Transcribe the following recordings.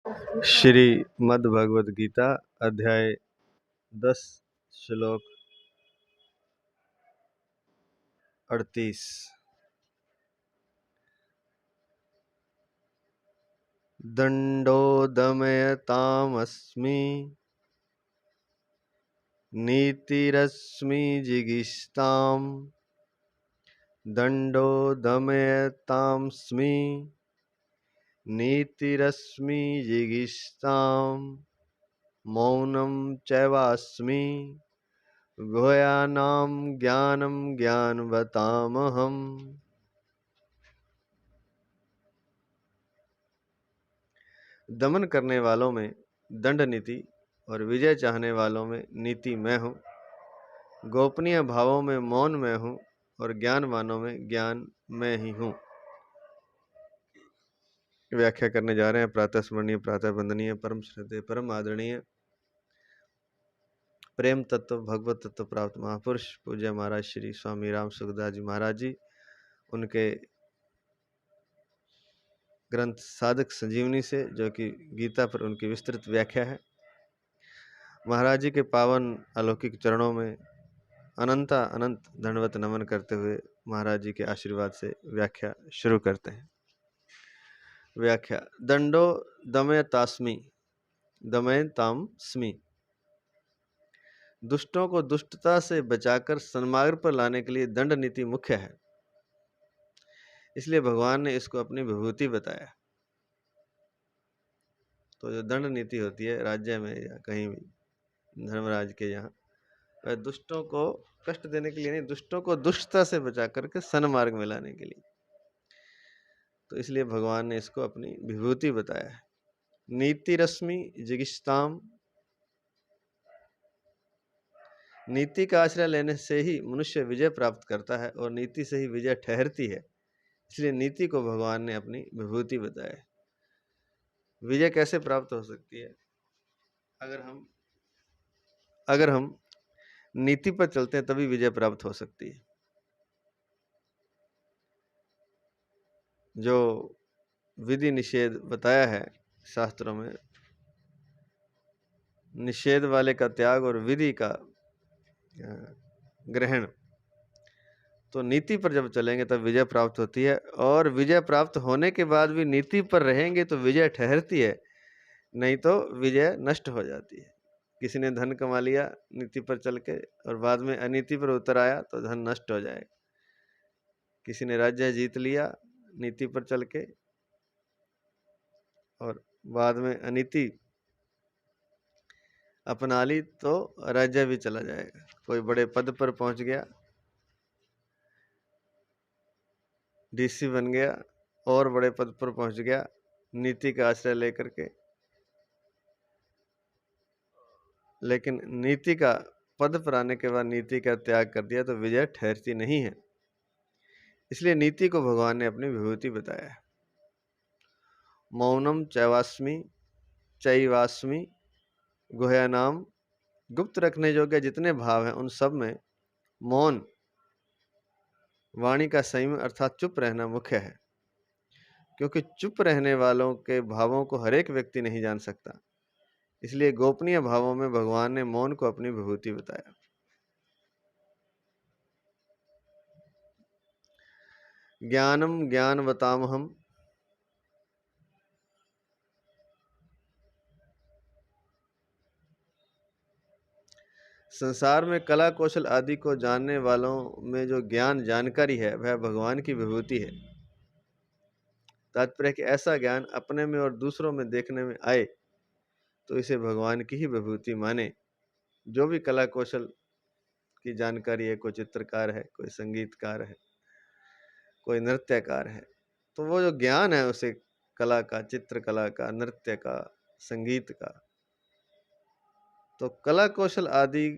श्रीमद् भगवद गीता अध्याय 10 श्लोक 38। दंडो दमयतामस्मि नीतिरस्मि जिगीषताम्। दंडो दमयतामस्मि नीतिरस्मि जिगीषताम्। मौनं चैवास्मि गुह्यानां ज्ञानं ज्ञानवतामहम्। दमन करने वालों में दंड नीति और विजय चाहने वालों में नीति मैं हूँ। गोपनीय भावों में मौन मैं हूँ और ज्ञानवानों में ज्ञान मैं ही हूँ। व्याख्या करने जा रहे हैं। प्रातः स्मरणीय, प्रातः वंदनीय, परम श्रद्धेय, परम आदरणीय, प्रेम तत्व, भगवत तत्व प्राप्त महापुरुष पूज्य महाराज श्री स्वामी राम सुखदास जी महाराज जी, उनके ग्रंथ साधक संजीवनी से, जो कि गीता पर उनकी विस्तृत व्याख्या है। महाराज जी के पावन अलौकिक चरणों में अनंत दंडवत नमन करते हुए महाराज जी के आशीर्वाद से व्याख्या शुरू करते हैं। व्याख्या। दंडो दमयतास्मि, दमयतामस्मि। दुष्टों को दुष्टता से बचाकर सन्मार्ग पर लाने के लिए दंड नीति मुख्य है। इसलिए भगवान ने इसको अपनी विभूति बताया। तो जो दंड नीति होती है राज्य में या कहीं भी धर्मराज के यहाँ, वह दुष्टों को कष्ट देने के लिए नहीं, दुष्टों को दुष्टता से बचा करके सन्मार्ग में लाने के लिए। तो इसलिए भगवान ने इसको अपनी विभूति बताया है। नीति रश्मि जिगिष्ताम। नीति का आश्रय लेने से ही मनुष्य विजय प्राप्त करता है और नीति से ही विजय ठहरती है। इसलिए नीति को भगवान ने अपनी विभूति बताया है। विजय कैसे प्राप्त हो सकती है? अगर हम नीति पर चलते हैं तभी विजय प्राप्त हो सकती है। जो विधि निषेध बताया है शास्त्रों में, निषेध वाले का त्याग और विधि का ग्रहण, तो नीति पर जब चलेंगे तब विजय प्राप्त होती है। और विजय प्राप्त होने के बाद भी नीति पर रहेंगे तो विजय ठहरती है, नहीं तो विजय नष्ट हो जाती है। किसी ने धन कमा लिया नीति पर चल के और बाद में अनीति पर उतर आया तो धन नष्ट हो जाएगा। किसी ने राज्य जीत लिया नीति पर चल के और बाद में अनीति अपना ली तो राज्य भी चला जाएगा। कोई बड़े पद पर पहुंच गया, डीसी बन गया और बड़े पद पर पहुंच गया नीति का आश्रय लेकर के, लेकिन नीति का पद पर आने के बाद नीति का त्याग कर दिया तो विजय ठहरती नहीं है। इसलिए नीति को भगवान ने अपनी विभूति बताया है। मौनम चैवास्मि गुह्यानाम। गुप्त रखने योग्य जितने भाव हैं उन सब में मौन, वाणी का संयम अर्थात चुप रहना मुख्य है। क्योंकि चुप रहने वालों के भावों को हर एक व्यक्ति नहीं जान सकता। इसलिए गोपनीय भावों में भगवान ने मौन को अपनी विभूति बताया। ज्ञानम ज्ञानवतामहम्। संसार में कला कौशल आदि को जानने वालों में जो ज्ञान जानकारी है वह भगवान की विभूति है। तात्पर्य कि ऐसा ज्ञान अपने में और दूसरों में देखने में आए तो इसे भगवान की ही विभूति माने। जो भी कला कौशल की जानकारी है, कोई चित्रकार है, कोई संगीतकार है, कोई नृत्यकार है, तो वो जो ज्ञान है उसे कला का, चित्रकला का, नृत्य का, संगीत का, तो कला कौशल आदि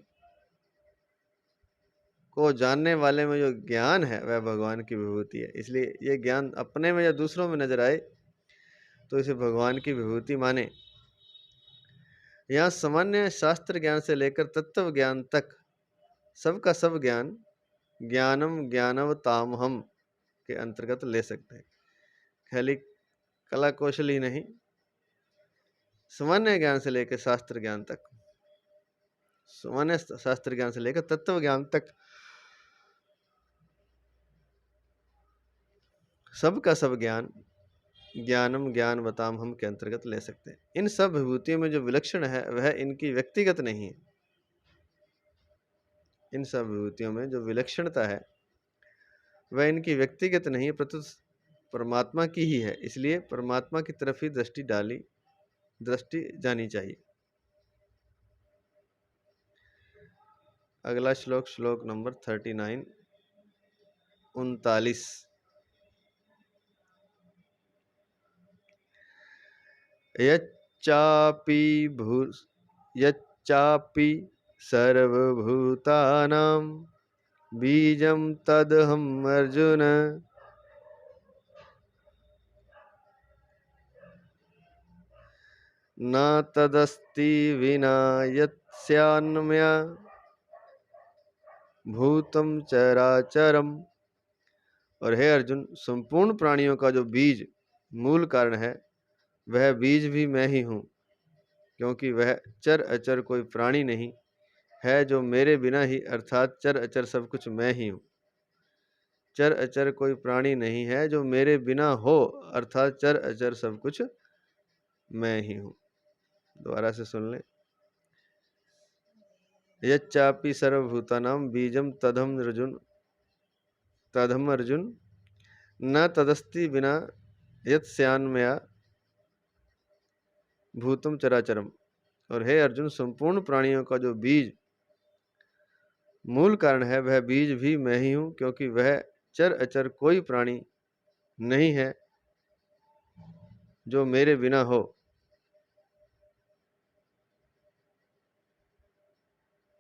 को जानने वाले में जो ज्ञान है वह भगवान की विभूति है। इसलिए ये ज्ञान अपने में या दूसरों में नजर आए तो इसे भगवान की विभूति माने। यहाँ सामान्य शास्त्र ज्ञान से लेकर तत्व ज्ञान तक सबका सब ज्ञान ज्ञानम ज्ञानवतामहम् के अंतर्गत ले सकते हैं। खाली कला कौशल ही नहीं, सामान्य ज्ञान से लेकर शास्त्र ज्ञान तक, सामान्य शास्त्र ज्ञान से लेकर तत्व ज्ञान तक, सब का सब ज्ञान ज्ञानम ज्ञान बताम हम के अंतर्गत ले सकते हैं। इन सब विभूतियों में जो विलक्षण है वह इनकी व्यक्तिगत नहीं है। इन सब विभूतियों में जो विलक्षणता है वह इनकी व्यक्तिगत नहीं है, प्रत्युत परमात्मा की ही है। इसलिए परमात्मा की तरफ ही दृष्टि जानी चाहिए। अगला श्लोक, श्लोक नंबर 39, 39। यच्चापि सर्वभूतानां बीजं तदहम् अर्जुन न तदस्ति विना यत्स्यान्मया भूतं चराचरम। और हे अर्जुन, संपूर्ण प्राणियों का जो बीज मूल कारण है वह बीज भी मैं ही हूँ, क्योंकि वह चर अचर कोई प्राणी नहीं है जो मेरे बिना ही, अर्थात चर अचर सब कुछ मैं ही हूँ। चर अचर कोई प्राणी नहीं है जो मेरे बिना हो, अर्थात चर अचर सब कुछ मैं ही हूँ। दोबारा से सुन लें। यच्चापि सर्वभूतानां बीजम तदहम् अर्जुन न तदस्ति विना यत्स्यान्मया भूतम चराचरम। और हे अर्जुन, संपूर्ण प्राणियों का जो बीज मूल कारण है वह बीज भी मैं ही हूँ, क्योंकि वह चर अचर कोई प्राणी नहीं है जो मेरे बिना हो,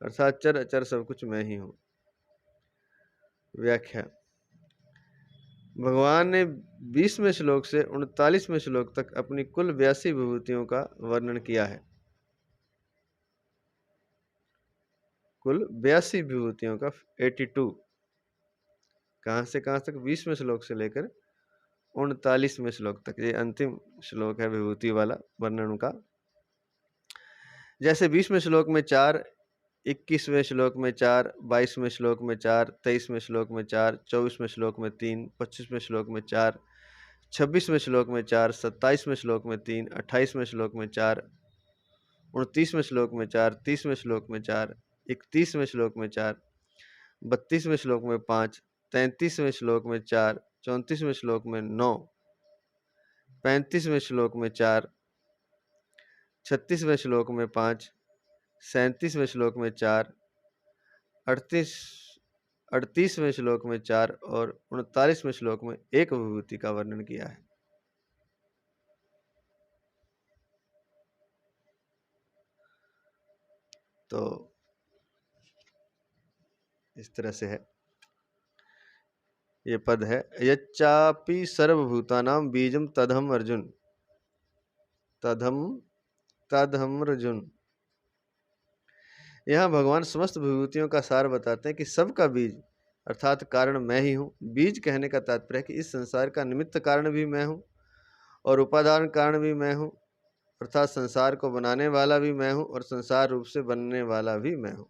अर्थात चर अचर सब कुछ मैं ही हूँ। व्याख्या। भगवान ने 20वें श्लोक से 39वें श्लोक तक अपनी कुल 82 विभूतियों का वर्णन किया है। कुल 82 विभूतियों का 82। कहाँ से कहाँ तक? 20वें श्लोक से लेकर 39वें श्लोक तक। ये अंतिम श्लोक है विभूति वाला वर्णन का। जैसे 20वें श्लोक में 4, 21वें श्लोक में 4, 22वें श्लोक में 4, 23वें श्लोक में 4, 24वें श्लोक में 3, 25वें श्लोक में 4, 26वें श्लोक में 4, 27वें श्लोक में 3, 28वें श्लोक में 4, 29वें श्लोक में 4, 30वें श्लोक में 4, 31वें श्लोक में 4, 32वें श्लोक में 5, 33वें श्लोक में 4, 34वें श्लोक में 9, 35वें श्लोक में 4, 36वें श्लोक में 5, 37वें श्लोक में 4, 38वें श्लोक में 4 और 39वें श्लोक में एक विभूति का वर्णन किया है। तो इस तरह से है, ये पद है यच्चापि सर्वभूतानां बीजम तदहम् अर्जुन, तदहम् अर्जुन। यहाँ भगवान समस्त विभूतियों का सार बताते हैं कि सबका बीज अर्थात कारण मैं ही हूँ। बीज कहने का तात्पर्य है कि इस संसार का निमित्त कारण भी मैं हूँ और उपादान कारण भी मैं हूँ, अर्थात संसार को बनाने वाला भी मैं हूँ और संसार रूप से बनने वाला भी मैं हूँ।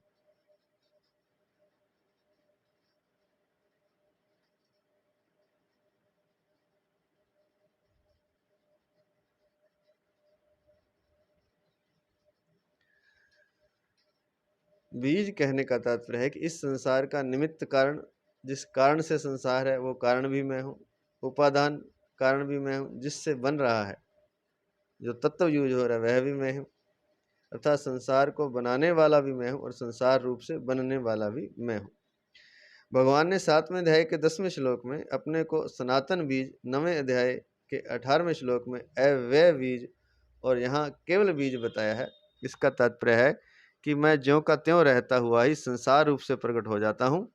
बीज कहने का तात्पर्य है कि इस संसार का निमित्त कारण, जिस कारण से संसार है वो कारण भी मैं हूँ, उपादान कारण भी मैं हूँ, जिससे बन रहा है, जो तत्व यूज हो रहा है वह भी मैं हूँ, अर्थात संसार को बनाने वाला भी मैं हूँ और संसार रूप से बनने वाला भी मैं हूँ। भगवान ने 7वें अध्याय के 10वें श्लोक में अपने को सनातन बीज, 9वें अध्याय के 18वें श्लोक में अव्यय बीज और यहाँ केवल बीज बताया है। इसका तात्पर्य है कि मैं ज्यों का त्यों रहता हुआ ही संसार रूप से प्रकट हो जाता हूँ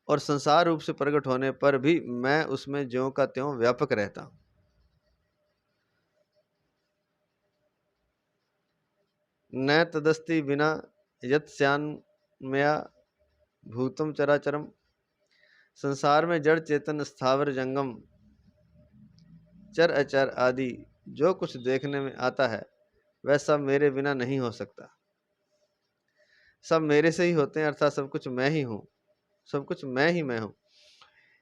और संसार रूप से प्रकट होने पर भी मैं उसमें ज्यों का त्यों व्यापक रहता हूँ। न तदस्ति बिना यत्स्यान्मया भूतम चराचरम। संसार में जड़ चेतन स्थावर जंगम चर अचर आदि जो कुछ देखने में आता है वह सब मेरे बिना नहीं हो सकता। सब मेरे से ही होते हैं, अर्थात सब कुछ मैं ही हूँ, सब कुछ मैं ही मैं हूँ।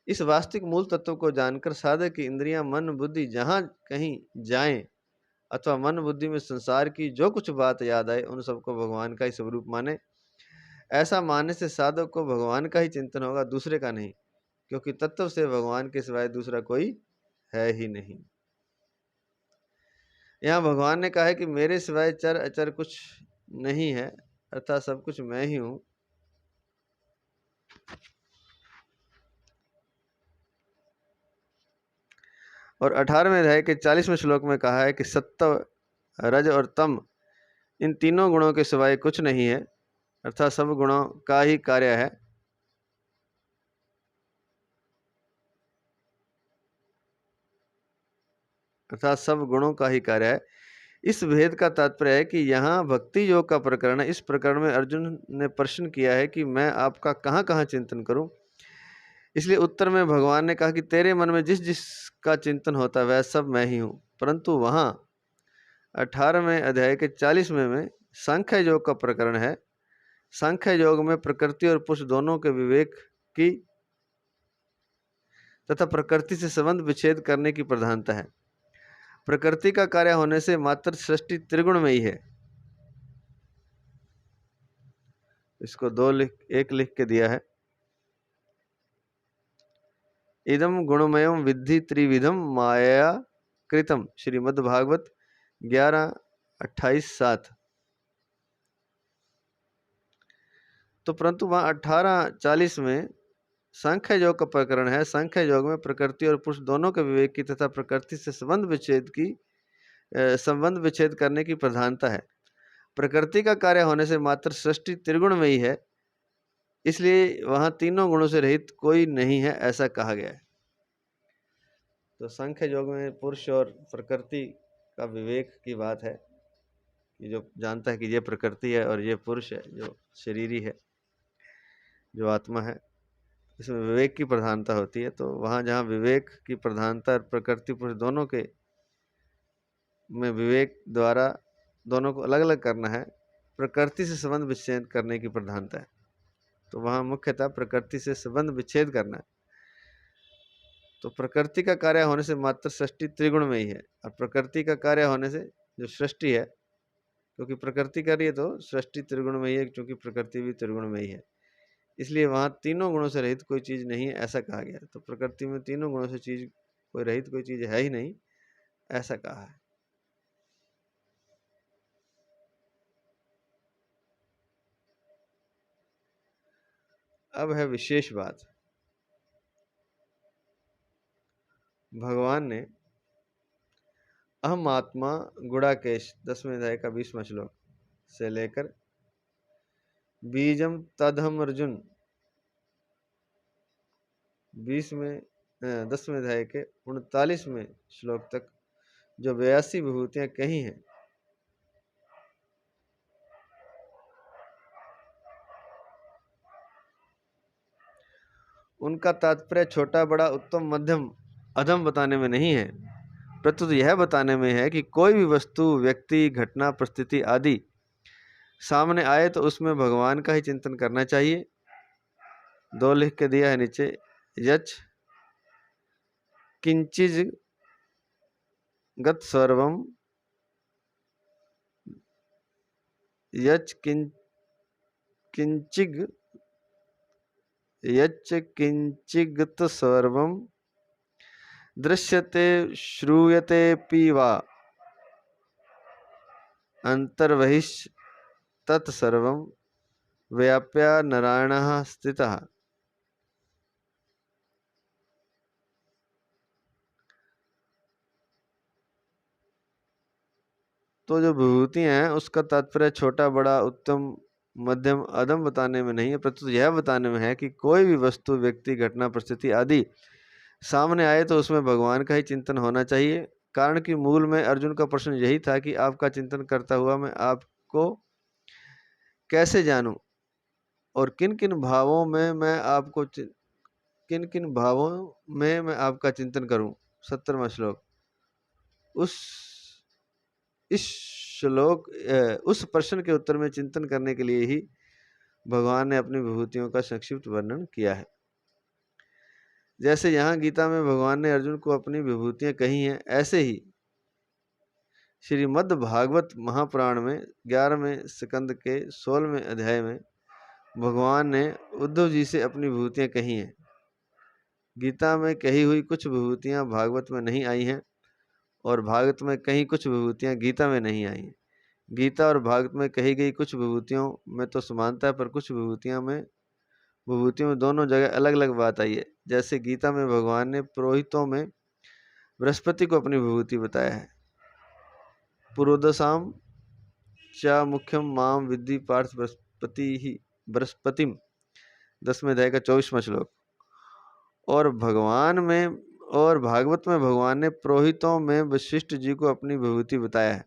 इस वास्तविक मूल तत्व को जानकर साधक की इंद्रियां, मन बुद्धि जहाँ कहीं जाएं अथवा मन बुद्धि में संसार की जो कुछ बात याद आए उन सबको भगवान का ही स्वरूप माने। ऐसा मानने से साधक को भगवान का ही चिंतन होगा, दूसरे का नहीं, क्योंकि तत्व से भगवान के सिवाय दूसरा कोई है ही नहीं। यहाँ भगवान ने कहा है कि मेरे सिवाय चर अचर कुछ नहीं है, अर्थात सब कुछ मैं ही हूँ। और 18वें अध्याय के 40वें श्लोक में कहा है कि सत्व, रज और तम इन तीनों गुणों के सिवाय कुछ नहीं है, अर्थात सब गुणों का ही कार्य है। अर्थात सब गुणों का ही कार्य है। इस भेद का तात्पर्य है कि यहाँ भक्ति योग का प्रकरण है। इस प्रकरण में अर्जुन ने प्रश्न किया है कि मैं आपका कहाँ कहाँ चिंतन करूं। इसलिए उत्तर में भगवान ने कहा कि तेरे मन में जिस जिस का चिंतन होता है वह सब मैं ही हूँ। परंतु वहाँ 18वें अध्याय के 40वें में सांख्य योग का प्रकरण है। सांख्य योग में प्रकृति और पुरुष दोनों के विवेक की तथा प्रकृति से संबंध विच्छेद करने की प्रधानता है। प्रकृति का कार्य होने से मात्र सृष्टि त्रिगुणमयी है। इसको एक लिख के दिया है। इदम गुणमयम विद्धि त्रिविधम माया कृतम, श्रीमद् भागवत 11:28-7। तो परंतु वहाँ 18:40 में सांख्य योग का प्रकरण है। सांख्य योग में प्रकृति और पुरुष दोनों के विवेक की तथा प्रकृति से संबंध विच्छेद करने की प्रधानता है। प्रकृति का कार्य होने से मात्र सृष्टि त्रिगुण में ही है, इसलिए वहाँ तीनों गुणों से रहित कोई नहीं है, ऐसा कहा गया है। तो सांख्य योग में पुरुष और प्रकृति का विवेक की बात है कि जो जानता है कि ये प्रकृति है और ये पुरुष है जो शरीरी है, जो आत्मा है, इसमें विवेक की प्रधानता होती है। तो वहाँ जहाँ विवेक की प्रधानता प्रकृति पुरुष दोनों के में विवेक द्वारा दोनों को अलग अलग करना है, प्रकृति से संबंध विच्छेद करने की प्रधानता है। तो वहाँ मुख्यतः प्रकृति से संबंध विच्छेद करना है। तो प्रकृति का कार्य होने से मात्र सृष्टि त्रिगुण में ही है, और प्रकृति का कार्य होने से जो सृष्टि है, क्योंकि प्रकृति कर रही है तो सृष्टि त्रिगुण में ही है, क्योंकि प्रकृति भी त्रिगुण में ही है, इसलिए वहाँ तीनों गुणों से रहित कोई चीज़ नहीं है, ऐसा कहा गया। तो प्रकृति में तीनों गुणों से चीज कोई रहित कोई चीज़ है ही नहीं, ऐसा कहा है। अब है विशेष बात। भगवान ने अहम आत्मा गुड़ाकेश 10वें अध्याय का 20वां श्लोक से लेकर बीजम तदहम अर्जुन 10वें अध्याय के 39वें श्लोक तक जो 82 विभूतियां कही हैं, उनका तात्पर्य छोटा बड़ा उत्तम मध्यम अधम बताने में नहीं है, प्रत्युत यह बताने में है कि कोई भी वस्तु, व्यक्ति, घटना, परिस्थिति आदि सामने आए तो उसमें भगवान का ही चिंतन करना चाहिए। 2 लिख के दिया है नीचे, यच किंचिज गत सर्वम, यच किंचिगत सर्वम दृश्यते श्रूयते पीवा अंतर्बहिश्च तत्सर्वं व्याप्य नारायणः स्थितः। तो जो विभूतियां हैं उसका तात्पर्य छोटा बड़ा उत्तम मध्यम अधम बताने में नहीं है, प्रत्युत यह बताने में है कि कोई भी वस्तु, व्यक्ति, घटना, परिस्थिति आदि सामने आए तो उसमें भगवान का ही चिंतन होना चाहिए। कारण कि मूल में अर्जुन का प्रश्न यही था कि आपका चिंतन करता हुआ मैं आपको कैसे जानूं और किन किन भावों में मैं आपका चिंतन करूं। 70वां श्लोक। उस इस श्लोक उस प्रश्न के उत्तर में चिंतन करने के लिए ही भगवान ने अपनी विभूतियों का संक्षिप्त वर्णन किया है। जैसे यहाँ गीता में भगवान ने अर्जुन को अपनी विभूतियां कही हैं, ऐसे ही श्रीमद् भागवत महापुराण में 11वें स्कंद के 16वें अध्याय में भगवान ने उद्धव जी से अपनी विभूतियां कही हैं। गीता में कही हुई कुछ विभूतियां भागवत में नहीं आई हैं और भागवत में कहीं कुछ विभूतियां गीता में नहीं आई हैं। गीता और भागवत में कही गई कुछ विभूतियों में तो समानता है, पर कुछ विभूतियों में दोनों जगह अलग अलग बात आई है। जैसे गीता में भगवान ने पुरोहितों में बृहस्पति को अपनी विभूति बताया है। पुरोदसाम च मुख्यम माम विद्धि पार्थ बृहस्पतिम 10वें अध्याय का 24वां श्लोक। और भागवत में भगवान ने पुरोहितों में वशिष्ठ जी को अपनी विभूति बताया है।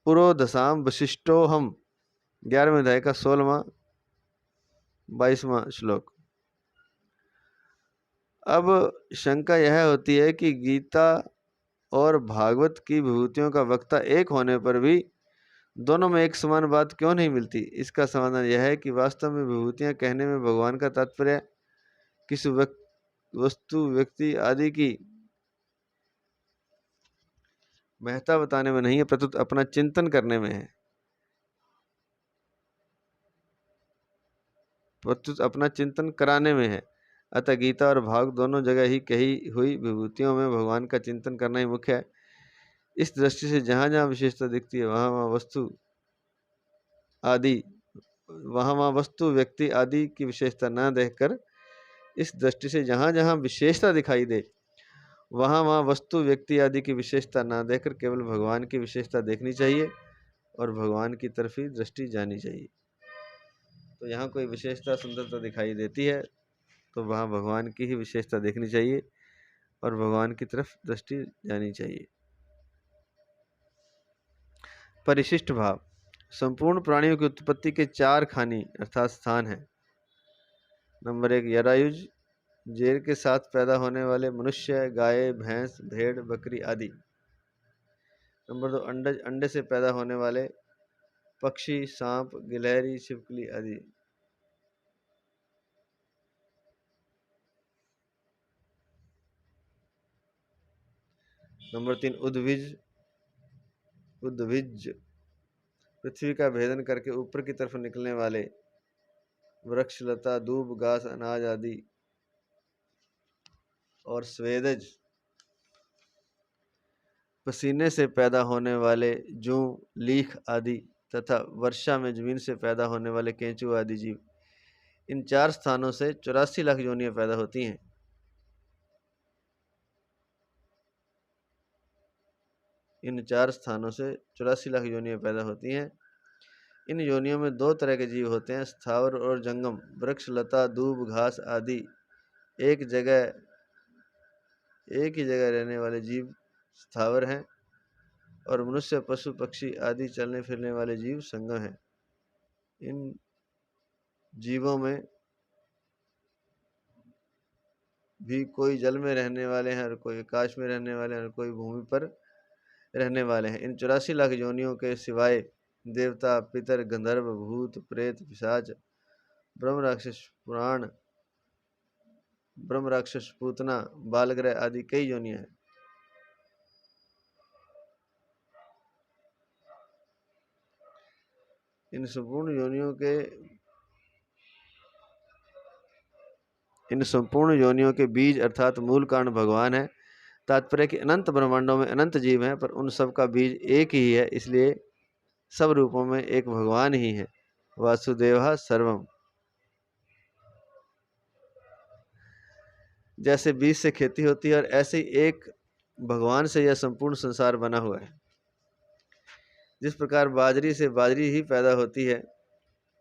पुरोदसाम वशिष्ठो हम 11वें अध्याय का 16वां 22वां श्लोक। अब शंका यह होती है कि गीता और भागवत की विभूतियों का वक्ता एक होने पर भी दोनों में एक समान बात क्यों नहीं मिलती। इसका समाधान यह है कि वास्तव में विभूतियां कहने में भगवान का तात्पर्य किसी वस्तु, व्यक्ति आदि की महत्ता बताने में नहीं है, प्रत्युत अपना चिंतन करने में है। प्रत्युत अपना चिंतन कराने में है। अतः गीता और भागवत दोनों जगह ही कही हुई विभूतियों में भगवान का चिंतन करना ही मुख्य है। इस दृष्टि से जहाँ जहाँ विशेषता दिखती है वहाँ वस्तु व्यक्ति आदि की विशेषता न देखकर, इस दृष्टि से जहाँ जहाँ विशेषता दिखाई दे वहाँ वस्तु व्यक्ति आदि की विशेषता न देखकर केवल भगवान की विशेषता देखनी चाहिए और भगवान की तरफ ही दृष्टि जानी चाहिए। तो यहाँ कोई विशेषता, सुंदरता दिखाई देती है तो वहाँ भगवान की ही विशेषता देखनी चाहिए और भगवान की तरफ दृष्टि जानी चाहिए। परिशिष्ट भाव। संपूर्ण प्राणियों की उत्पत्ति के 4 खानी अर्थात स्थान हैं। नंबर 1 यरायुज, जेर के साथ पैदा होने वाले मनुष्य, गाय, भैंस, भेड़, बकरी आदि। नंबर 2 अंडज, अंडे से पैदा होने वाले पक्षी, सांप, गिलहरी, छिपकली आदि। नंबर 3 उद्भिज, पृथ्वी का भेदन करके ऊपर की तरफ निकलने वाले वृक्ष, लता, दूब, घास, अनाज आदि। और स्वेदज, पसीने से पैदा होने वाले जूं, लीख आदि तथा वर्षा में जमीन से पैदा होने वाले केंचुआ आदि जीव। इन 4 स्थानों से 84 लाख योनियां पैदा होती हैं। इन 4 स्थानों से 84 लाख योनियां पैदा होती हैं। इन योनियों में 2 तरह के जीव होते हैं, स्थावर और जंगम। वृक्ष, लता, दूब, घास आदि एक ही जगह रहने वाले जीव स्थावर हैं और मनुष्य, पशु, पक्षी आदि चलने फिरने वाले जीव संगम हैं। इन जीवों में भी कोई जल में रहने वाले हैं और कोई आकाश में रहने वाले हैं और कोई भूमि पर रहने वाले हैं। इन 84 लाख योनियों के सिवाय देवता, पितर, गंधर्व, भूत, प्रेत, पिशाच, ब्रह्म राक्षस, पूतना, बालग्रह आदि कई योनियां हैं। इन संपूर्ण योनियों के बीज अर्थात मूल कारण भगवान है। तात्पर्य कि अनंत ब्रह्मांडों में अनंत जीव हैं, पर उन सब का बीज एक ही है, इसलिए सब रूपों में एक भगवान ही है। वासुदेव सर्वम। जैसे बीज से खेती होती है और ऐसे ही एक भगवान से यह संपूर्ण संसार बना हुआ है। जिस प्रकार बाजरी से बाजरी ही पैदा होती है,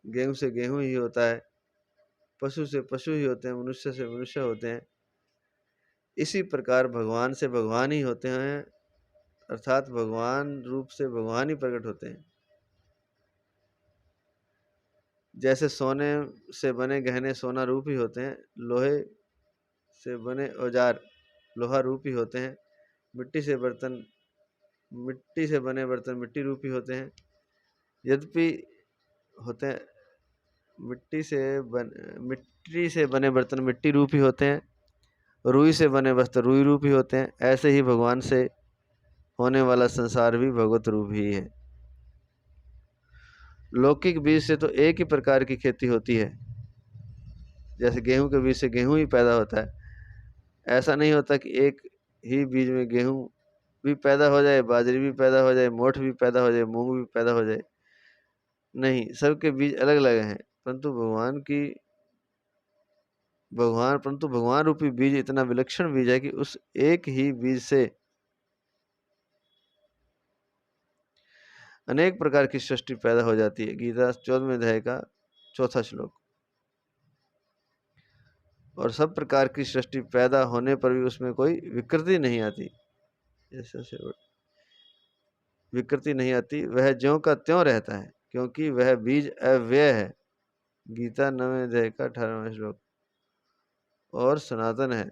गेहूं से गेहूं ही होता है, पशु से पशु ही होते हैं, मनुष्य से मनुष्य होते हैं, इसी प्रकार भगवान से भगवान ही होते हैं, अर्थात भगवान रूप से भगवान ही प्रकट होते हैं। जैसे सोने से बने गहने सोना रूप ही होते हैं, लोहे से बने औजार लोहा रूप ही होते हैं, मिट्टी से बने बर्तन मिट्टी रूपी होते हैं। यद्यपि होते हैं मिट्टी से बने बर्तन मिट्टी रूपी होते हैं, रुई से बने वस्त्र रुई रूपी होते हैं। ऐसे ही भगवान से होने वाला संसार भी भगवत रूप ही है। लौकिक बीज से तो एक ही प्रकार की खेती होती है, जैसे गेहूं के बीज से गेहूं ही पैदा होता है। ऐसा नहीं होता कि एक ही बीज में गेहूं भी पैदा हो जाए, बाजरी भी पैदा हो जाए, मोठ भी पैदा हो जाए, मूंग भी पैदा हो जाए। नहीं, सबके बीज अलग अलग हैं, परंतु भगवान रूपी बीज इतना विलक्षण बीज है कि उस एक ही बीज से अनेक प्रकार की सृष्टि पैदा हो जाती है। गीता 14वें अध्याय का 4था श्लोक। और सब प्रकार की सृष्टि पैदा होने पर भी उसमें कोई विकृति नहीं आती। विकृति नहीं आती, वह ज्यों का त्यों रहता है, क्योंकि वह बीज अव्यय है। गीता 9वें अध्याय का 18वां श्लोक। और सनातन है,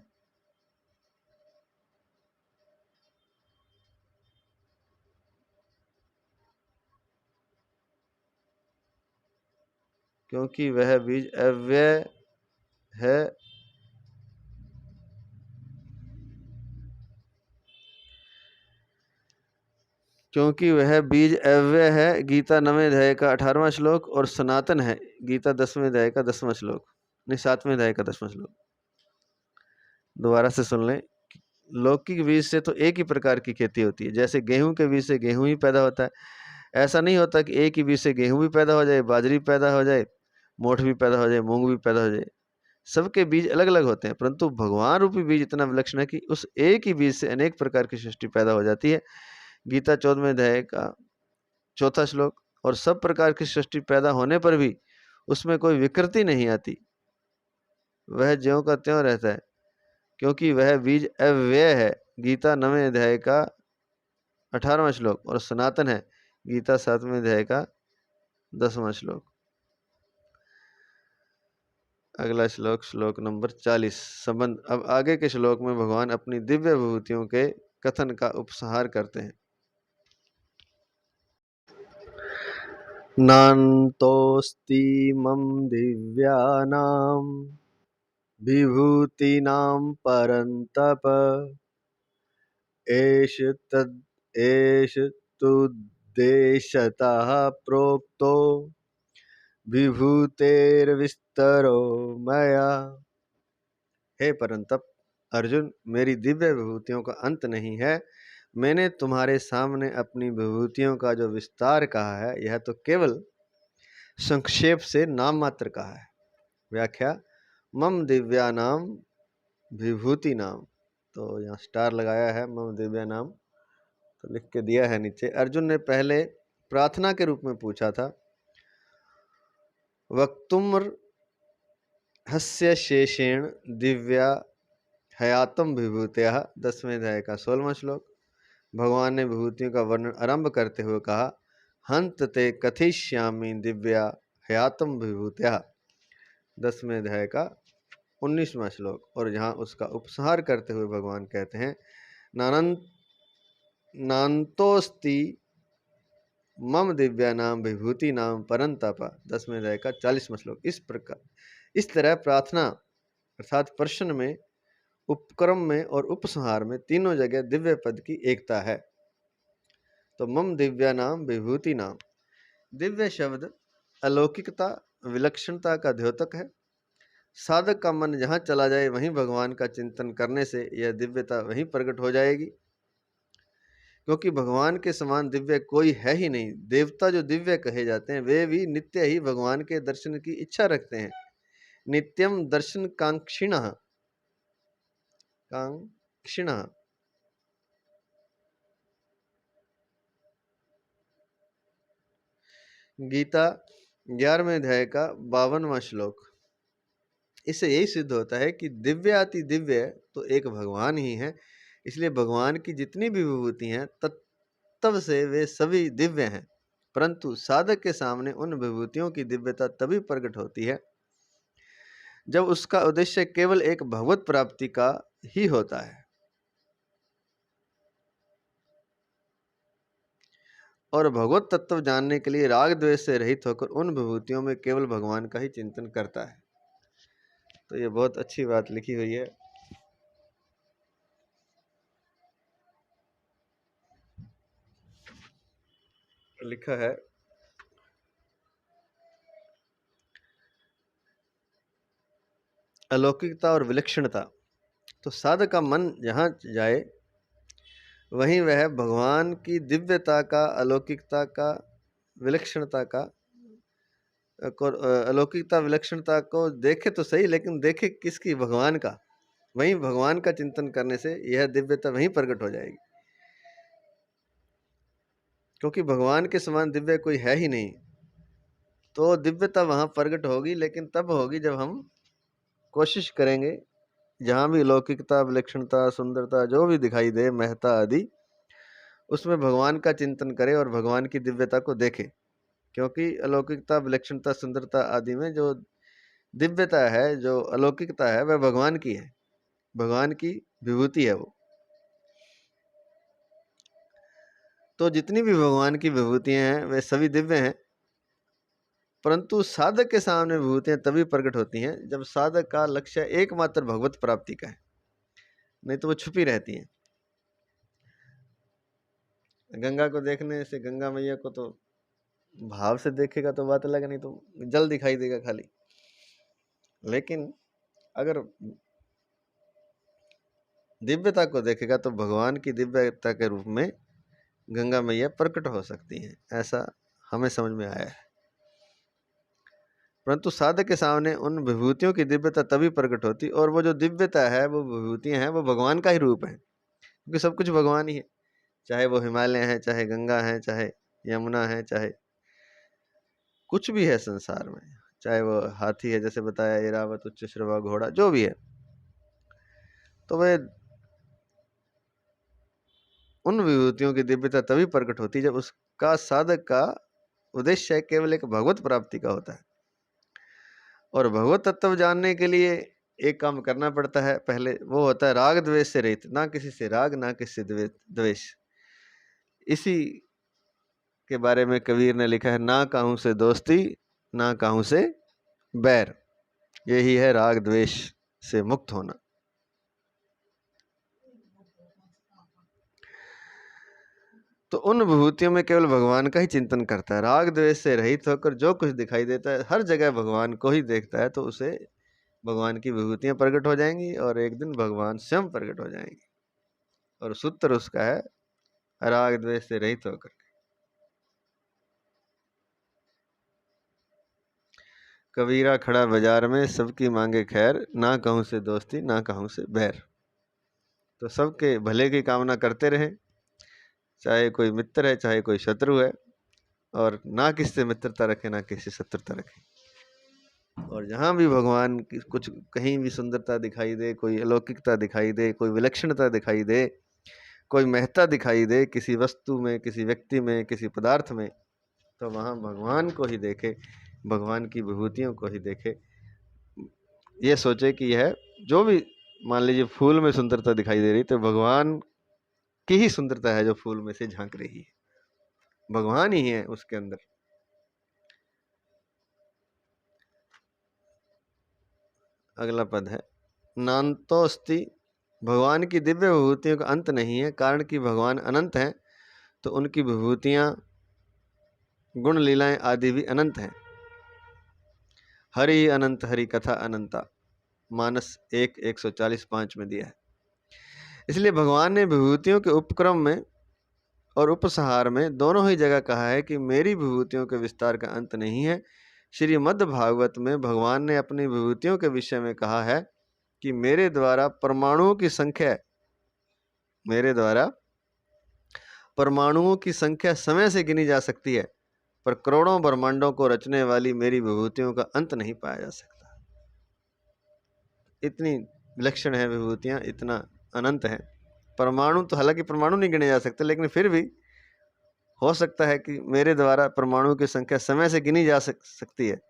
क्योंकि वह बीज अव्यय है। क्योंकि वह बीज अव्यय है, गीता 9वें अध्याय का 18वां श्लोक। और सनातन है, गीता 10वें अध्याय का 10वां श्लोक, नहीं 7वें अध्याय का 10वां श्लोक। दोबारा से सुन लें। लौकिक बीज से तो एक ही प्रकार की खेती होती है, जैसे गेहूं के बीज से गेहूं ही पैदा होता है। ऐसा नहीं होता कि एक ही बीज से गेहूं भी पैदा हो जाए, बाजरी पैदा हो जाए, मोठ भी पैदा हो जाए, मूंग भी पैदा हो जाए। सबके बीज अलग अलग होते हैं, परंतु भगवान रूपी बीज इतना विलक्षण है कि उस एक ही बीज से अनेक प्रकार की सृष्टि पैदा हो जाती है। गीता 14वें अध्याय का 4था श्लोक। और सब प्रकार की सृष्टि पैदा होने पर भी उसमें कोई विकृति नहीं आती, वह ज्यों का त्यों रहता है, क्योंकि वह बीज अव्यय है। गीता 9वें अध्याय का 18वां श्लोक। और सनातन है, गीता 7वें अध्याय का 10वां श्लोक। अगला श्लोक, श्लोक नंबर 40 संबंध। अब आगे के श्लोक में भगवान अपनी दिव्य विभूतियों के कथन का उपसंहार करते हैं। नान्तोऽस्ति मम दिव्यानां विभूतीनां परन्तप, एष तुद्देशतः प्रोक्तो विभूतेर्विस्तरो मया। हे परंतप अर्जुन, मेरी दिव्य विभूतियों का अंत नहीं है। मैंने तुम्हारे सामने अपनी विभूतियों का जो विस्तार कहा है, यह तो केवल संक्षेप से नाम मात्र कहा है। व्याख्या। मम दिव्या नाम विभूति नाम, तो यहाँ स्टार लगाया है, मम दिव्या नाम तो लिख के दिया है नीचे। अर्जुन ने पहले प्रार्थना के रूप में पूछा था, वक्तुम्र हस्य शेषेण दिव्या हयातम विभूतयः, 10वें अध्याय का 16वां श्लोक। भगवान ने विभूतियों का वर्णन आरंभ करते हुए कहा, हंत ते कथिष्यामि दिव्या हयातम विभूतयः, 10वें अध्याय का 19वां श्लोक। और जहाँ उसका उपसंहार करते हुए भगवान कहते हैं, नान्तोस्ति मम दिव्या नाम विभूति नाम परंतप, 10वें अध्याय का 40वां श्लोक। इस तरह प्रार्थना अर्थात प्रश्न में, उपक्रम में और उपसंहार में तीनों जगह दिव्य पद की एकता है। तो मम दिव्या नाम विभूति नाम, दिव्य शब्द अलौकिकता विलक्षणता का द्योतक है। साधक का मन जहाँ चला जाए वहीं भगवान का चिंतन करने से यह दिव्यता वहीं प्रकट हो जाएगी, क्योंकि भगवान के समान दिव्य कोई है ही नहीं। देवता जो दिव्य कहे जाते हैं वे भी नित्य ही भगवान के दर्शन की इच्छा रखते हैं। नित्यम दर्शन कांक्षिणः, गीता 11वें अध्याय का 52वां श्लोक। इससे यही सिद्ध होता है कि दिव्य अति दिव्य तो एक भगवान ही है। इसलिए भगवान की जितनी भी विभूति हैं तत्व से वे सभी दिव्य हैं। परंतु साधक के सामने उन विभूतियों की दिव्यता तभी प्रकट होती है जब उसका उद्देश्य केवल एक भगवत प्राप्ति का ही होता है और भगवत तत्व जानने के लिए राग द्वेष से रहित होकर उन विभूतियों में केवल भगवान का ही चिंतन करता है। तो ये बहुत अच्छी बात लिखी हुई है। लिखा है, अलौकिकता और विलक्षणता। तो साधक का मन जहाँ जाए वहीं वह भगवान की दिव्यता का, अलौकिकता का, विलक्षणता का अलौकिकता विलक्षणता को देखे तो सही, लेकिन देखे किसकी? भगवान का। वहीं भगवान का चिंतन करने से यह दिव्यता वहीं प्रकट हो जाएगी, क्योंकि भगवान के समान दिव्य कोई है ही नहीं। तो दिव्यता वहाँ प्रकट होगी, लेकिन तब होगी जब हम कोशिश करेंगे जहाँ भी अलौकिकता, विलक्षणता, सुंदरता जो भी दिखाई दे, महत्ता आदि, उसमें भगवान का चिंतन करें और भगवान की दिव्यता को देखें। क्योंकि अलौकिकता, विलक्षणता, सुंदरता आदि में जो दिव्यता है, जो अलौकिकता है, वह भगवान की है, भगवान की विभूति है वो। तो जितनी भी भगवान की विभूतियां हैं वे सभी दिव्य हैं, परंतु साधक के सामने विभूतियां तभी प्रकट होती हैं जब साधक का लक्ष्य एकमात्र भगवत प्राप्ति का है, नहीं तो वो छुपी रहती हैं। गंगा को देखने से, गंगा मैया को तो भाव से देखेगा तो बात अलग, नहीं तो जल दिखाई देगा खाली। लेकिन अगर दिव्यता को देखेगा तो भगवान की दिव्यता के रूप में गंगा मैया प्रकट हो सकती हैं, ऐसा हमें समझ में आया है। परंतु साधक के सामने उन विभूतियों की दिव्यता तभी प्रकट होती, और वो जो दिव्यता है, वो विभूतियां हैं, वो भगवान का ही रूप है, क्योंकि सब कुछ भगवान ही है। चाहे वो हिमालय है, चाहे गंगा है, चाहे यमुना है, चाहे कुछ भी है संसार में, चाहे वो हाथी है जैसे बताया, ऐरावत, उच्च श्रवा, घोड़ा, जो भी है, तो वह उन विभूतियों की दिव्यता तभी प्रकट होती जब उसका, साधक का उद्देश्य केवल एक भगवत प्राप्ति का होता है। और भगवत तत्व जानने के लिए एक काम करना पड़ता है, पहले वो होता है राग द्वेष से रहित, ना किसी से राग, ना किसी से द्वेष। इसी के बारे में कबीर ने लिखा है, ना काहू से दोस्ती, ना काहू से बैर, यही है राग द्वेष से मुक्त होना। तो उन विभूतियों में केवल भगवान का ही चिंतन करता है, राग द्वेष से रहित होकर जो कुछ दिखाई देता है, हर जगह भगवान को ही देखता है, तो उसे भगवान की विभूतियां प्रकट हो जाएंगी और एक दिन भगवान स्वयं प्रकट हो जाएंगे। और सूत्र उसका है राग द्वेष से रहित होकर। कबीरा खड़ा बाजार में, सबकी मांगे खैर, ना कहूं से दोस्ती, ना कहूं से बैर। तो सबके भले की कामना करते रहे, चाहे कोई मित्र है, चाहे कोई शत्रु है, और ना किससे मित्रता रखे, ना किसी शत्रुता रखे। और जहाँ भी भगवान की कुछ, कहीं भी सुंदरता दिखाई दे, कोई अलौकिकता दिखाई दे, कोई विलक्षणता दिखाई दे, कोई महत्ता दिखाई दे किसी वस्तु में, किसी व्यक्ति में, किसी पदार्थ में, तो वहाँ भगवान को ही देखे, भगवान की विभूतियों को ही देखे। ये सोचे कि यह जो भी, मान लीजिए फूल में सुंदरता दिखाई दे रही, तो भगवान की ही सुंदरता है जो फूल में से झांक रही है, भगवान ही है उसके अंदर। अगला पद है, नान्तोस्ति, भगवान की दिव्य विभूतियों का अंत नहीं है, कारण कि भगवान अनंत हैं, तो उनकी विभूतियां, गुण, लीलाएं आदि भी अनंत हैं। हरि अनंत, हरि कथा अनंता, मानस 1:140:5 में दिया है। इसलिए भगवान ने विभूतियों के उपक्रम में और उपसंहार में दोनों ही जगह कहा है कि मेरी विभूतियों के विस्तार का अंत नहीं है। श्रीमद् भागवत में भगवान ने अपनी विभूतियों के विषय में कहा है कि मेरे द्वारा परमाणुओं की संख्या, मेरे द्वारा परमाणुओं की संख्या समय से गिनी जा सकती है, पर करोड़ों ब्रह्मांडों को रचने वाली मेरी विभूतियों का अंत नहीं पाया जा सकता। इतनी विलक्षण है विभूतियां, इतना अनंत है। परमाणु तो, हालांकि परमाणु नहीं गिने जा सकते, लेकिन फिर भी हो सकता है कि मेरे द्वारा परमाणु की संख्या समय से गिनी जा सकती है,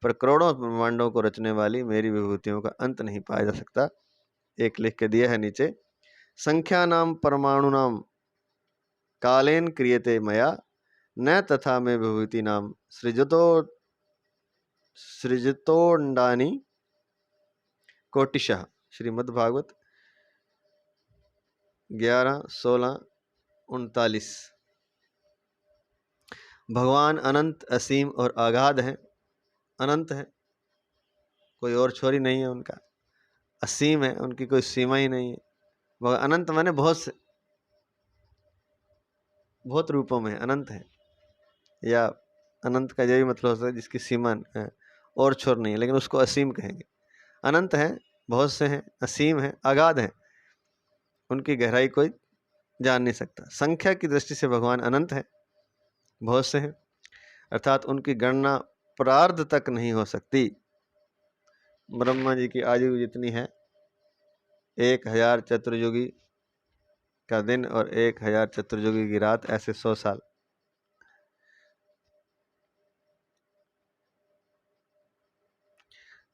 पर करोड़ों ब्रह्मांडों को रचने वाली मेरी विभूतियों का अंत नहीं पाया जा सकता। एक लिख के दिया है नीचे, संख्यानाम परमाणुनाम कालेन क्रियते मया न तथा में विभूति नाम सृजतोंडानी कोटिशः। श्रीमद्भागवत 11:16-39। भगवान अनंत, असीम और अगाध हैं। अनंत है, कोई और छोरी नहीं है उनका। असीम है, उनकी कोई सीमा ही नहीं है। वह अनंत माने बहुत रूपों में अनंत है, या अनंत का यही मतलब हो सकता है जिसकी सीमा है और छोर नहीं है, लेकिन उसको असीम कहेंगे। अनंत है, बहुत से हैं, असीम है, अगाध है, उनकी गहराई कोई जान नहीं सकता। संख्या की दृष्टि से भगवान अनंत है, बहुत से हैं, अर्थात उनकी गणना प्रार्ध तक नहीं हो सकती। ब्रह्मा जी की आयु जितनी है 1000 चतुर्युगी का दिन और 1000 चतुर्युगी की रात, ऐसे 100 साल।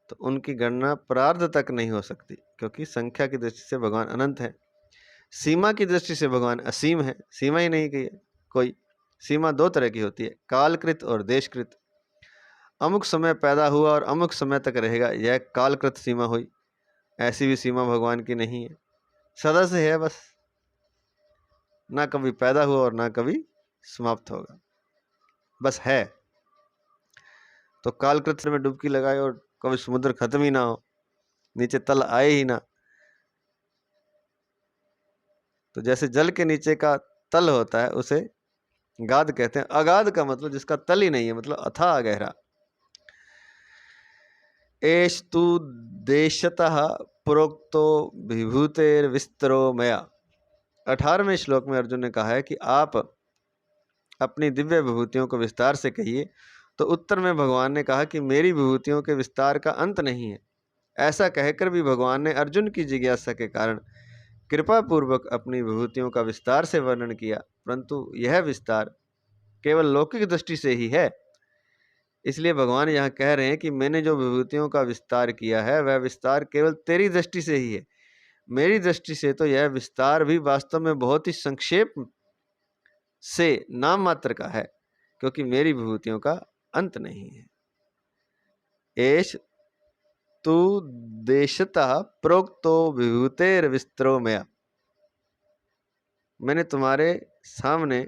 तो उनकी गणना प्रार्ध तक नहीं हो सकती, क्योंकि संख्या की दृष्टि से भगवान अनंत है। सीमा की दृष्टि से भगवान असीम है, सीमा ही नहीं की है कोई। सीमा दो तरह की होती है, कालकृत और देशकृत। अमुक समय पैदा हुआ और अमुक समय तक रहेगा, यह कालकृत सीमा हुई। ऐसी भी सीमा भगवान की नहीं है, सदा से है, बस ना कभी पैदा हुआ और ना कभी समाप्त होगा, बस है। तो कालकृत में डुबकी लगाए और कभी समुद्र खत्म ही ना हो, नीचे तल आए ही ना। तो जैसे जल के नीचे का तल होता है उसे गाद कहते हैं। अगाध का मतलब जिसका तल ही नहीं है, मतलब अथाह गहरा। एष तु देशतः प्रोक्तो विभूतेर विस्तरो मया। 18वें श्लोक में अर्जुन ने कहा है कि आप अपनी दिव्य विभूतियों को विस्तार से कहिए। तो उत्तर में भगवान ने कहा कि मेरी विभूतियों के विस्तार का अंत नहीं है। ऐसा कहकर भी भगवान ने अर्जुन की जिज्ञासा के कारण कृपा पूर्वक अपनी विभूतियों का विस्तार से वर्णन किया, परंतु यह विस्तार केवल लौकिक दृष्टि से ही है। इसलिए भगवान यहाँ कह रहे हैं कि मैंने जो विभूतियों का विस्तार किया है वह विस्तार केवल तेरी दृष्टि से ही है। मेरी दृष्टि से तो यह विस्तार भी वास्तव में बहुत ही संक्षेप से नाम मात्र का है, क्योंकि मेरी विभूतियों का अंत नहीं है। एष तु देशतः प्रोक्तो विभूतेर विस्तरो मया। मैंने तुम्हारे सामने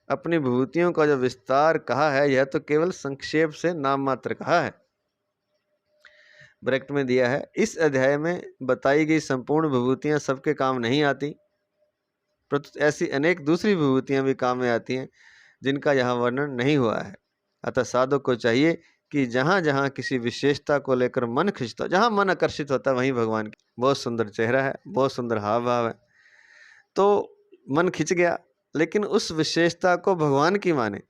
अपनी विभूतियों का जो विस्तार कहा है, यह तो केवल संक्षेप से नाम मात्र कहा है। ब्रैकेट में दिया है, इस अध्याय में बताई गई संपूर्ण विभूतियां सबके काम नहीं आती, परंतु ऐसी अनेक दूसरी विभूतियां भी काम में आती हैं जिनका यहाँ वर्णन नहीं हुआ है। अतः साधक को चाहिए कि जहाँ जहाँ किसी विशेषता को लेकर मन खिंचता, जहाँ मन आकर्षित होता है वहीं भगवान की। बहुत सुंदर चेहरा है, बहुत सुंदर हाव भाव है, तो मन खिंच गया, लेकिन उस विशेषता को भगवान की माने।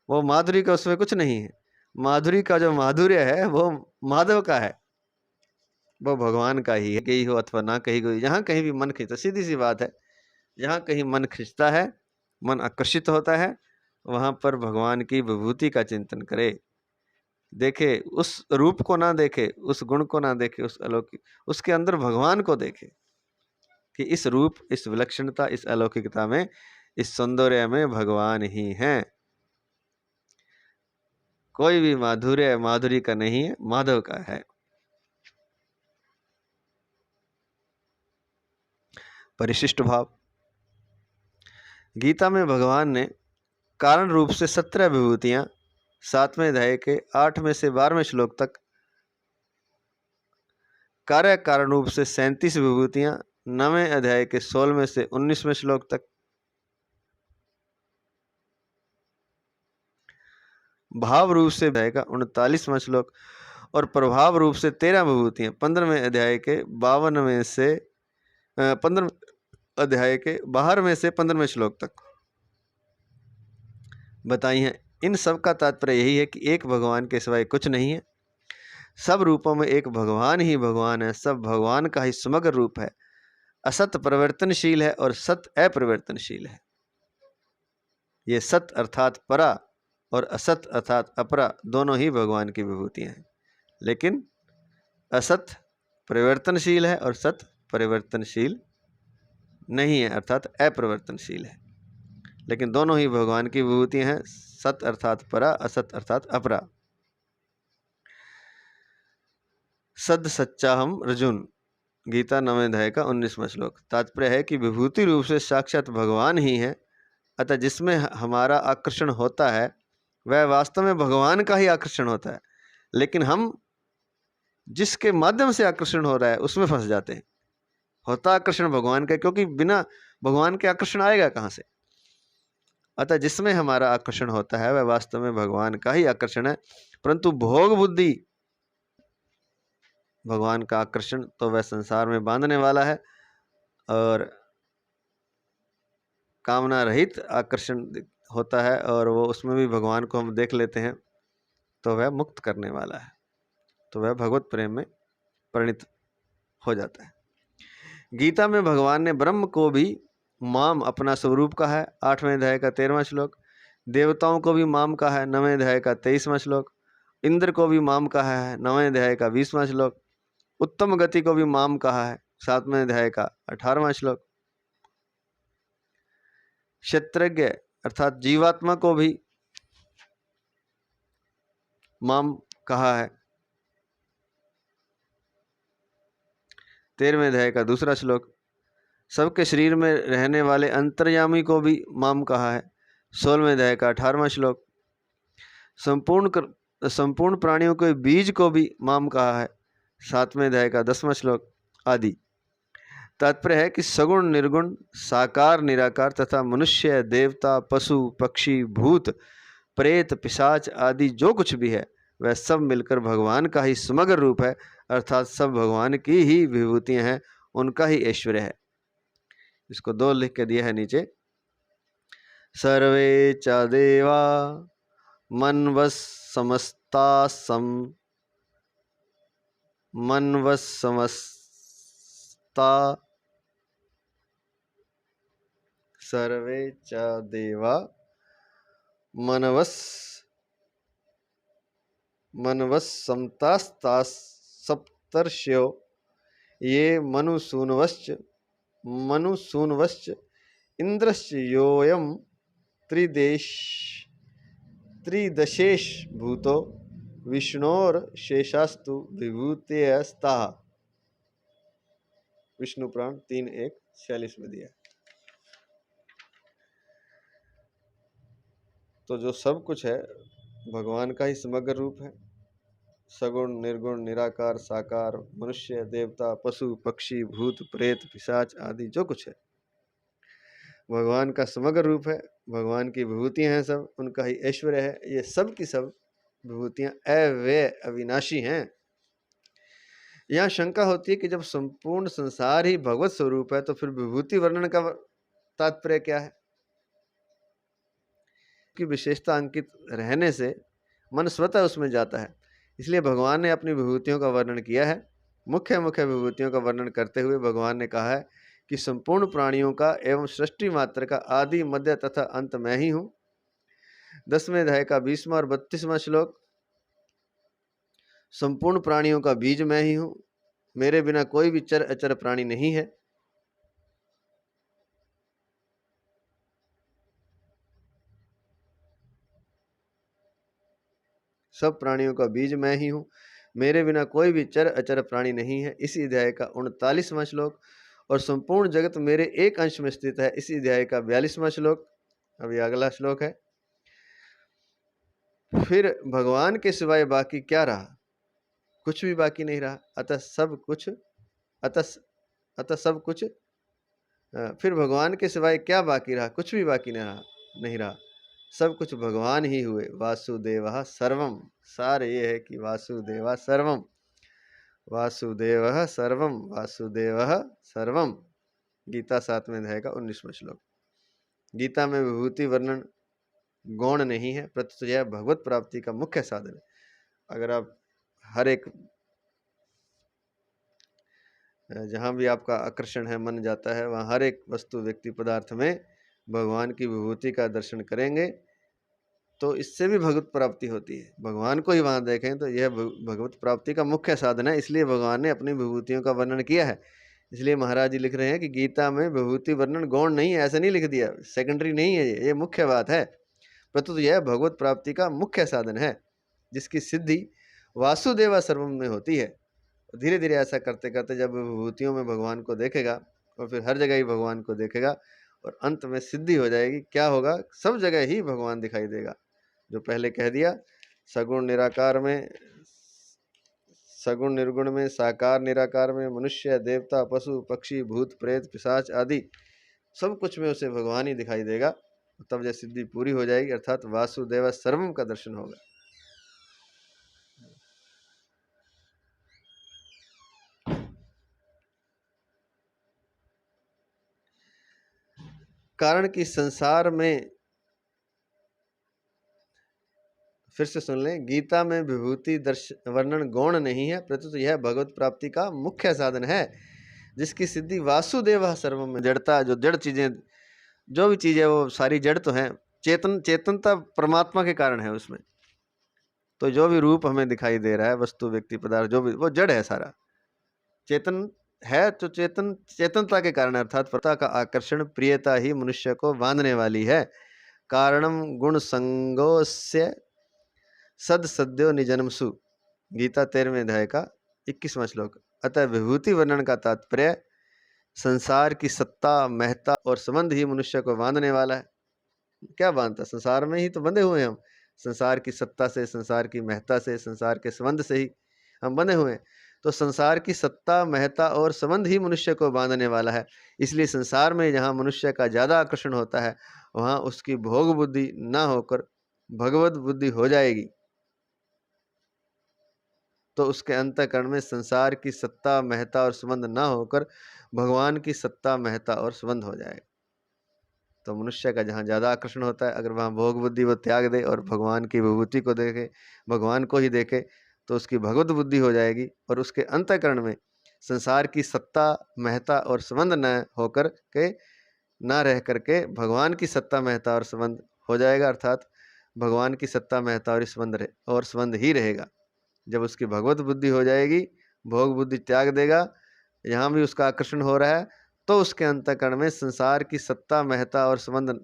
वो माधुरी का उसमें कुछ नहीं है। माधुरी का जो माधुर्य है वो माधव का है, वो भगवान का ही है, कही हो अथवा ना कही गई। जहाँ कहीं भी मन खिंचता, सीधी सी बात है, जहाँ कहीं मन खिंचता है, मन आकर्षित होता है, वहाँ पर भगवान की विभूति का चिंतन करे। देखे, उस रूप को ना देखे, उस गुण को ना देखे, उस अलौकिक, उसके अंदर भगवान को देखे कि इस रूप, इस विलक्षणता, इस अलौकिकता में, इस सौंदर्य में भगवान ही हैं। कोई भी माधुर्य माधुरी का नहीं है, माधव का है। परिशिष्ट भाव। गीता में भगवान ने कारण रूप से 17 विभूतियां 7वें अध्याय के 8वें से 12वें श्लोक तक, कार्य कारण रूप से 37 विभूतियां 9वें अध्याय के 16वें से 19वें श्लोक तक, भाव रूप से अध्याय का 39वां श्लोक और प्रभाव रूप से 13 विभूतियां 15वें अध्याय के 52वें से 15 अध्याय के 12वें से 15वें श्लोक तक बताई हैं। इन सब का तात्पर्य यही है कि एक भगवान के सिवाय कुछ नहीं है। सब रूपों में एक भगवान ही भगवान है, सब भगवान का ही समग्र रूप है। असत परिवर्तनशील है और सत अपरिवर्तनशील है। ये सत अर्थात परा और असत अर्थात अपरा दोनों ही भगवान की विभूतियां हैं। लेकिन असत परिवर्तनशील है और सत परिवर्तनशील नहीं है, अर्थात अपरिवर्तनशील है। लेकिन दोनों ही भगवान की विभूतियां हैं, सत अर्थात परा, असत अर्थात अपरा। सद सच्चा हम अर्जुन, गीता 9वें अध्याय का 19वां श्लोक। तात्पर्य है कि विभूति रूप से साक्षात भगवान ही है, अतः जिसमें हमारा आकर्षण होता है वह वास्तव में भगवान का ही आकर्षण होता है, लेकिन हम जिसके माध्यम से आकर्षण हो रहा है उसमें फंस जाते हैं। होता आकर्षण भगवान का, क्योंकि बिना भगवान के आकर्षण आएगा कहाँ से। अतः जिसमें हमारा आकर्षण होता है वह वास्तव में भगवान का ही आकर्षण है, परंतु भोग बुद्धि भगवान का आकर्षण तो वह संसार में बांधने वाला है, और कामना रहित आकर्षण होता है, और वो उसमें भी भगवान को हम देख लेते हैं तो वह मुक्त करने वाला है, तो वह भगवत प्रेम में परिणित हो जाता है। गीता में भगवान ने ब्रह्म को भी माम अपना स्वरूप कहा है, 8वें अध्याय का 13वां श्लोक। देवताओं को भी माम कहा है, 9वें अध्याय का 23वां श्लोक। इंद्र को भी माम कहा है, 9वें अध्याय का 20वां श्लोक। उत्तम गति को भी माम कहा है, 7वें अध्याय का 18वां श्लोक। क्षेत्रज्ञ अर्थात जीवात्मा को भी माम कहा है, 13वें अध्याय का 2 श्लोक। सबके शरीर में रहने वाले अंतर्यामी को भी माम कहा है, 16वें अध्याय का 18वां श्लोक। संपूर्ण प्राणियों के बीज को भी माम कहा है, 7वें अध्याय का 10वां श्लोक आदि। तात्पर्य है कि सगुण निर्गुण साकार निराकार तथा मनुष्य देवता पशु पक्षी भूत प्रेत पिशाच आदि जो कुछ भी है वह सब मिलकर भगवान का ही समग्र रूप है, अर्थात सब भगवान की ही विभूतियां हैं, उनका ही ऐश्वर्य है। इसको 2 लिख के दिया है नीचे। सर्वे च देवा मनवस समस्ता मनवस समस्ता सर्वे च देवा मनवस समतास्ता सप्तर्ष्यो ये मनुसूनवश्च इंद्रश्च योऽयं त्रिदशेष भूतो विष्णोर्शेषास्तु विभूतयस्ताः। विष्णु पुराण 3:1-46 में दिया। तो जो सब कुछ है भगवान का ही समग्र रूप है, सगुण निर्गुण निराकार साकार मनुष्य देवता पशु पक्षी भूत प्रेत पिशाच आदि जो कुछ है भगवान का समग्र रूप है, भगवान की विभूतियां हैं, सब उनका ही ऐश्वर्य है। ये सब की सब विभूतियां अव्यय अविनाशी हैं। यहाँ शंका होती है कि जब संपूर्ण संसार ही भगवत स्वरूप है तो फिर विभूति वर्णन का तात्पर्य क्या है। की विशेषता अंकित रहने से मन स्वतः उसमें जाता है, इसलिए भगवान ने अपनी विभूतियों का वर्णन किया है। मुख्य विभूतियों का वर्णन करते हुए भगवान ने कहा है कि संपूर्ण प्राणियों का एवं सृष्टि मात्र का आदि मध्य तथा अंत मैं ही हूँ। 10वें अध्याय का 20वां और 32वां श्लोक। संपूर्ण प्राणियों का बीज मैं ही हूँ, मेरे बिना कोई भी चर अचर प्राणी नहीं है। सब प्राणियों का बीज मैं ही हूँ, मेरे बिना कोई भी चर अचर प्राणी नहीं है, इसी अध्याय का 39वां श्लोक। और संपूर्ण जगत मेरे एक अंश में स्थित है, इसी अध्याय का 42वां श्लोक। अभी अगला श्लोक है। फिर भगवान के सिवाय बाकी क्या रहा, कुछ भी बाकी नहीं रहा। अतः सब कुछ फिर भगवान के सिवाय क्या बाकी रहा, कुछ भी बाकी नहीं रहा, सब कुछ भगवान ही हुए। वासुदेवः सर्वम, सार ये है कि वासुदेवा सर्वम, वासुदेवः सर्वम, वासुदेवः सर्वम। गीता 7वें अध्याय का 19वां श्लोक। गीता में विभूति वर्णन गौण नहीं है, प्रत्युत यह भगवत प्राप्ति का मुख्य साधन है। अगर आप हर एक जहाँ भी आपका आकर्षण है मन जाता है, वहाँ हर एक वस्तु व्यक्ति पदार्थ में भगवान की विभूति का दर्शन करेंगे तो इससे भी भगवत प्राप्ति होती है। भगवान को ही वहाँ देखें तो यह भगवत प्राप्ति का मुख्य साधन है, इसलिए भगवान ने अपनी विभूतियों का वर्णन किया है। इसलिए महाराज जी लिख रहे हैं कि गीता में विभूति वर्णन गौण नहीं है, ऐसा नहीं लिख दिया, सेकेंडरी नहीं है, ये मुख्य बात है। परंतु यह भगवत प्राप्ति का मुख्य साधन है, जिसकी सिद्धि वासुदेवा सर्वम में होती है। धीरे धीरे ऐसा करते करते जब विभूतियों में भगवान को देखेगा और फिर हर जगह ही भगवान को देखेगा और अंत में सिद्धि हो जाएगी, क्या होगा, सब जगह ही भगवान दिखाई देगा। जो पहले कह दिया, सगुण निराकार में, सगुण निर्गुण में, साकार निराकार में, मनुष्य देवता पशु पक्षी भूत प्रेत पिशाच आदि सब कुछ में उसे भगवान ही दिखाई देगा। तब जब सिद्धि पूरी हो जाएगी, अर्थात वासुदेव सर्वम का दर्शन होगा। कारण कि संसार में, फिर से सुन लें, गीता में विभूति वर्णन गौण नहीं है, परंतु यह भगवत प्राप्ति का मुख्य साधन है, जिसकी सिद्धि वासुदेव सर्वम में। जड़ता, जो जड़ चीजें, जो भी चीजें वो सारी जड़ तो हैं, चेतनता परमात्मा के कारण है उसमें। तो जो भी रूप हमें दिखाई दे रहा है, वस्तु व्यक्ति पदार्थ जो भी, वो जड़ है सारा। चेतन है तो चेतनता के कारण, अर्थात प्रता का आकर्षण प्रियता ही मनुष्य को बांधने वाली है। कारणम गुण संगोस्य सद सद्यो निजन्मसु, गीता 13वें अध्याय का 21वां श्लोक। अतः विभूति वर्णन का तात्पर्य संसार की सत्ता महत्ता और संबंध ही मनुष्य को बांधने वाला है। क्या बांधता, संसार में ही तो बंधे हुए हैं हम, संसार की सत्ता से, संसार की महत्ता से, संसार के संबंध से ही हम बंधे हुए हैं। तो संसार की सत्ता महत्ता और संबंध ही मनुष्य को बांधने वाला है। इसलिए संसार में जहाँ मनुष्य का ज़्यादा आकर्षण होता है, वहाँ उसकी भोग बुद्धि न होकर भगवत बुद्धि हो जाएगी, तो उसके अंतःकरण में संसार की सत्ता महत्ता और संबंध न होकर भगवान की सत्ता महत्ता और संबंध हो जाएगा। तो मनुष्य का जहाँ ज़्यादा आकर्षण होता है, अगर वहाँ भोग बुद्धि वो त्याग दे और भगवान की विभूति को देखे, भगवान को ही देखे, तो उसकी भगवत बुद्धि हो जाएगी और उसके अंतःकरण में संसार की सत्ता महत्ता और संबंध न होकर के, न रह करके भगवान की सत्ता महत्ता और संबंध हो जाएगा। अर्थात भगवान की सत्ता महत्ता और संबंध ही रहेगा। जब उसकी भगवत बुद्धि हो जाएगी, भोग बुद्धि त्याग देगा, यहाँ भी उसका आकर्षण हो रहा है, तो उसके अंतःकरण में संसार की सत्ता महत्ता और संबंध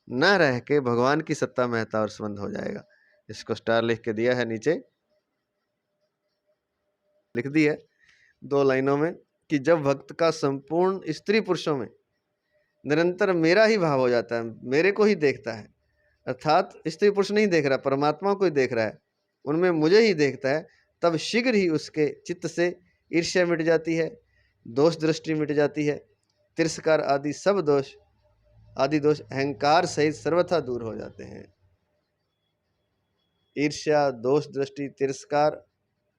न रह के भगवान की सत्ता महत्ता और संबंध हो जाएगा। इसको स्टार लिख के दिया है नीचे, लिख दी है 2 लाइनों में कि जब भक्त का संपूर्ण स्त्री पुरुषों में निरंतर मेरा ही भाव हो जाता है, मेरे को ही देखता है, अर्थात स्त्री पुरुष नहीं देख रहा, परमात्मा को ही देख रहा है, उनमें मुझे ही देखता है, तब शीघ्र ही उसके चित्त से ईर्ष्या मिट जाती है, दोष दृष्टि मिट जाती है, तिरस्कार आदि सब दोष अहंकार सहित सर्वथा दूर हो जाते हैं। ईर्ष्या दोष दृष्टि तिरस्कार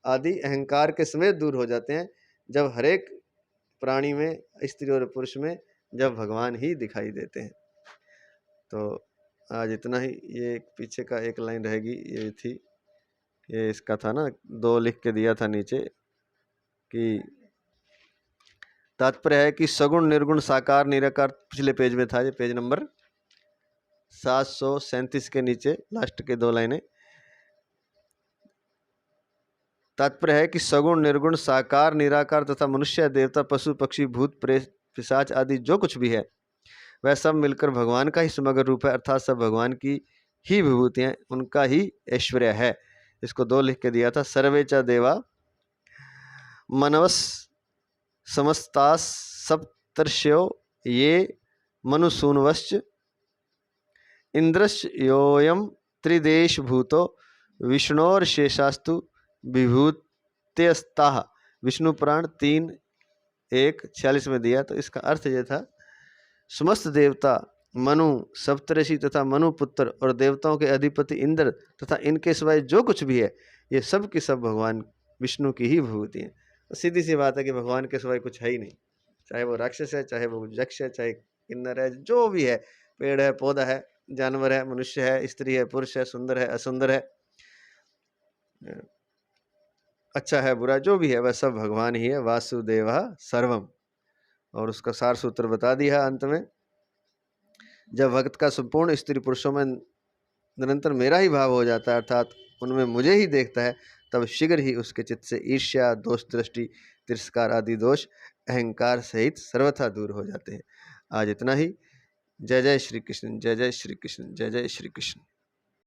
आदि अहंकार के समेत दूर हो जाते हैं जब हरेक प्राणी में, स्त्री और पुरुष में, जब भगवान ही दिखाई देते हैं। तो आज इतना ही। ये पीछे का एक लाइन रहेगी, ये थी, ये इसका था ना, 2 लिख के दिया था नीचे कि तात्पर्य है कि सगुण निर्गुण साकार निराकार, पिछले पेज में था, ये पेज नंबर 737 के नीचे लास्ट के 2 लाइनें। तात्पर्य है कि सगुण निर्गुण साकार निराकार तथा मनुष्य देवता पशु पक्षी भूत प्रेत पिशाच आदि जो कुछ भी है, वह सब मिलकर भगवान का ही समग्र रूप है, अर्थात सब भगवान की ही विभूतियाँ, उनका ही ऐश्वर्य है। इसको 2 लिख के दिया था। सर्वे च देवा मनवस समस्तास सप्तर्षयो ये मनुसूनवश्च इंद्रश्च योयम त्रिदेश भूतो विष्णोर्शेषास्तु विभूत्यस्ताः। विष्णु पुराण 3:1-46 में दिया। तो इसका अर्थ यह था, समस्त देवता, मनु, सप्तऋषि तथा मनु पुत्र और देवताओं के अधिपति इंद्र तथा इनके सिवाय जो कुछ भी है, ये सब की सब भगवान विष्णु की ही विभूति है। तो सीधी सी बात है कि भगवान के सिवाय कुछ है ही नहीं, चाहे वो राक्षस है, चाहे वो यक्ष है, चाहे किन्नर है, जो भी है, पेड़ है, पौधा है, जानवर है, मनुष्य है, स्त्री है, पुरुष है, सुंदर है, असुंदर है, अच्छा है, बुरा, जो भी है, वह सब भगवान ही है। वासुदेव सर्वम। और उसका सार सूत्र बता दिया अंत में जब भक्त का संपूर्ण स्त्री पुरुषों में निरंतर मेरा ही भाव हो जाता है, अर्थात उनमें मुझे ही देखता है, तब शीघ्र ही उसके चित्त से ईर्ष्या, दोष दृष्टि, तिरस्कार आदि दोष अहंकार सहित सर्वथा दूर हो जाते हैं। आज इतना ही। जय जय श्री कृष्ण, जय जय श्री कृष्ण, जय जय श्री कृष्ण।